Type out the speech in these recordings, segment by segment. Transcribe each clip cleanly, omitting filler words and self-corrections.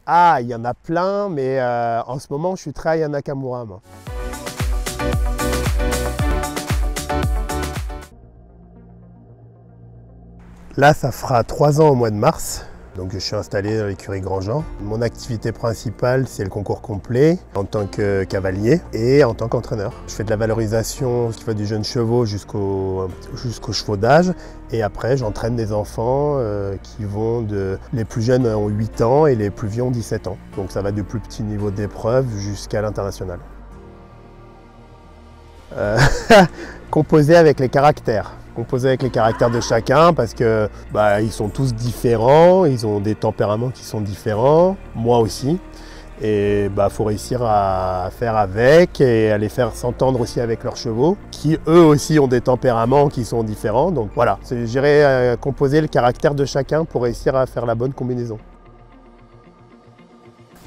Ah, il y en a plein, mais en ce moment, je suis très Aya Nakamura, moi. Là, ça fera 3 ans au mois de mars. Donc je suis installé dans l'écurie Grandjean. Mon activité principale, c'est le concours complet en tant que cavalier et en tant qu'entraîneur. Je fais de la valorisation, ce qui va du jeune chevaux jusqu'aux chevaux d'âge. Et après, j'entraîne des enfants qui vont de... Les plus jeunes ont 8 ans et les plus vieux ont 17 ans. Donc ça va du plus petit niveau d'épreuve jusqu'à l'international. Composer avec les caractères. Composer avec les caractères de chacun parce que ils sont tous différents, ils ont des tempéraments qui sont différents, moi aussi. Et faut réussir à faire avec et à les faire s'entendre aussi avec leurs chevaux, qui eux aussi ont des tempéraments qui sont différents. Donc voilà, j'irai composer le caractère de chacun pour réussir à faire la bonne combinaison.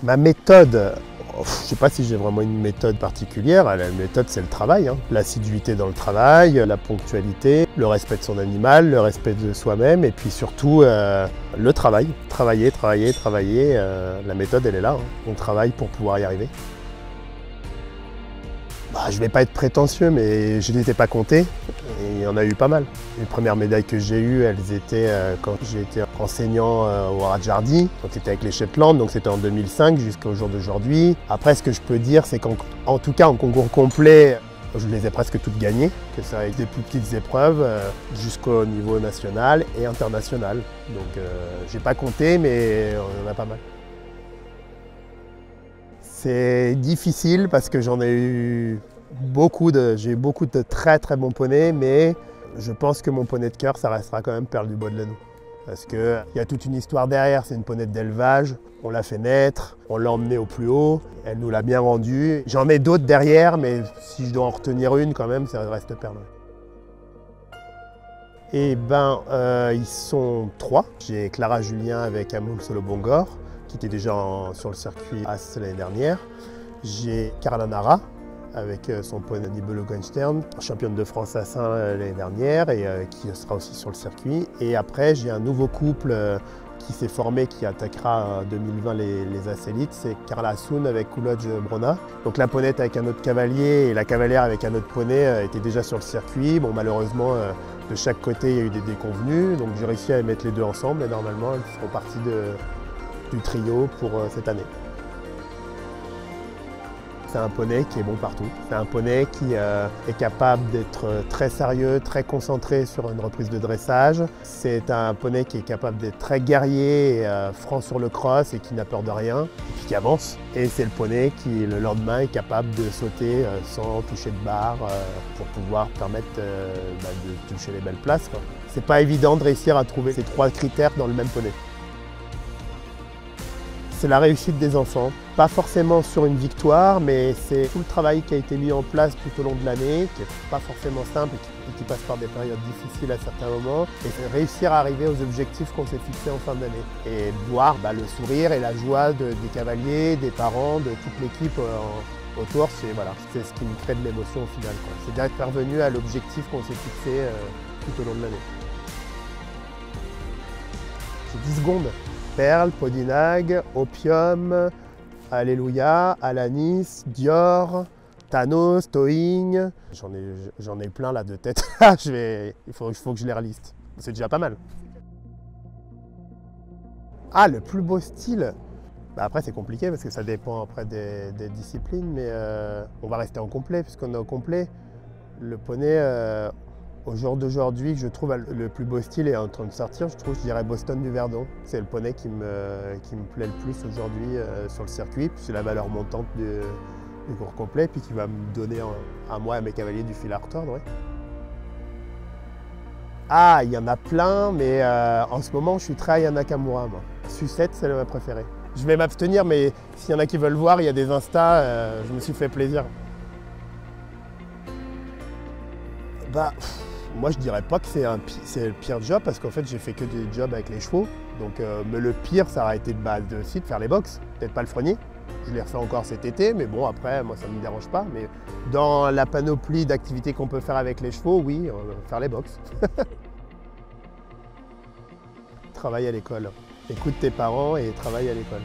Ma méthode, je ne sais pas si j'ai vraiment une méthode particulière. La méthode, c'est le travail, hein. L'assiduité dans le travail, la ponctualité, le respect de son animal, le respect de soi-même et puis surtout le travail. Travailler. La méthode, elle est là, hein. On travaille pour pouvoir y arriver. Je ne vais pas être prétentieux, mais je n'étais pas compté. Et il y en a eu pas mal. Les premières médailles que j'ai eues, elles étaient quand j'ai été enseignant au Radjardi. Donc c'était avec les Shetland, donc c'était en 2005 jusqu'au jour d'aujourd'hui. Après, ce que je peux dire, c'est qu'en tout cas en concours complet, je les ai presque toutes gagnées, que ça avec des plus petites épreuves jusqu'au niveau national et international. Donc j'ai pas compté, mais on en a pas mal. C'est difficile parce que j'ai eu beaucoup de très très bons poneys, mais je pense que mon poney de cœur, ça restera quand même Perle du Bois de l'Anneau. Parce qu'il y a toute une histoire derrière, c'est une poney d'élevage, on l'a fait naître, on l'a emmenée au plus haut, elle nous l'a bien rendue. J'en ai d'autres derrière, mais si je dois en retenir une quand même, ça reste Perle. Ils sont 3. J'ai Clara Julien avec Amoul Solo-Bongor, qui était déjà sur le circuit As l'année dernière. J'ai Carla Nara avec son poney Nibelung Hohenstern, championne de France à Saint l'année dernière et qui sera aussi sur le circuit. Et après, j'ai un nouveau couple qui s'est formé, qui attaquera en 2020 les As élites, c'est Carla Soun avec Coolodge Brona. Donc la ponette avec un autre cavalier et la cavalière avec un autre poney étaient déjà sur le circuit. Bon, malheureusement, de chaque côté, il y a eu des déconvenues, donc j'ai réussi à mettre les deux ensemble et normalement, elles feront partie du trio pour cette année. C'est un poney qui est bon partout. C'est un poney qui est capable d'être très sérieux, très concentré sur une reprise de dressage. C'est un poney qui est capable d'être très guerrier, et, franc sur le cross et qui n'a peur de rien, et puis qui avance. Et c'est le poney qui, le lendemain, est capable de sauter sans toucher de barre pour pouvoir permettre de toucher les belles places, quoi. C'est pas évident de réussir à trouver ces 3 critères dans le même poney. C'est la réussite des enfants, pas forcément sur une victoire, mais c'est tout le travail qui a été mis en place tout au long de l'année, qui n'est pas forcément simple et qui passe par des périodes difficiles à certains moments, et c'est réussir à arriver aux objectifs qu'on s'est fixés en fin d'année. Et voir le sourire et la joie des cavaliers, des parents, de toute l'équipe autour, c'est ce qui me crée de l'émotion au final. C'est d'être parvenu à l'objectif qu'on s'est fixé tout au long de l'année. J'ai 10 secondes. Perle, Podinag, Opium, Alléluia, Alanis, Dior, Thanos, Towing. J'en ai plein là de tête. Il faut que je les reliste. C'est déjà pas mal. Ah, le plus beau style. Après, c'est compliqué parce que ça dépend après des disciplines, mais on va rester en complet puisqu'on est au complet. Le poney, au jour d'aujourd'hui, je trouve le plus beau style est en train de sortir. Je dirais Boston du Verdon. C'est le poney qui me plaît le plus aujourd'hui sur le circuit. C'est la valeur montante du cours complet, puis qui va me donner à moi et à mes cavaliers du fil à retordre. Ouais. Ah, il y en a plein, mais en ce moment, je suis très Aya Nakamura, moi. Sucette, c'est ma préférée. Je vais m'abstenir, mais s'il y en a qui veulent voir, il y a des Insta, je me suis fait plaisir. Moi, je dirais pas que c'est le pire job parce qu'en fait, j'ai fait que des jobs avec les chevaux. Donc, mais le pire, ça aurait été de faire les box, peut-être pas le freinier. Je l'ai refait encore cet été, mais bon, après, moi, ça ne me dérange pas. Mais dans la panoplie d'activités qu'on peut faire avec les chevaux, oui, faire les box. Travaille à l'école. Écoute tes parents et travaille à l'école.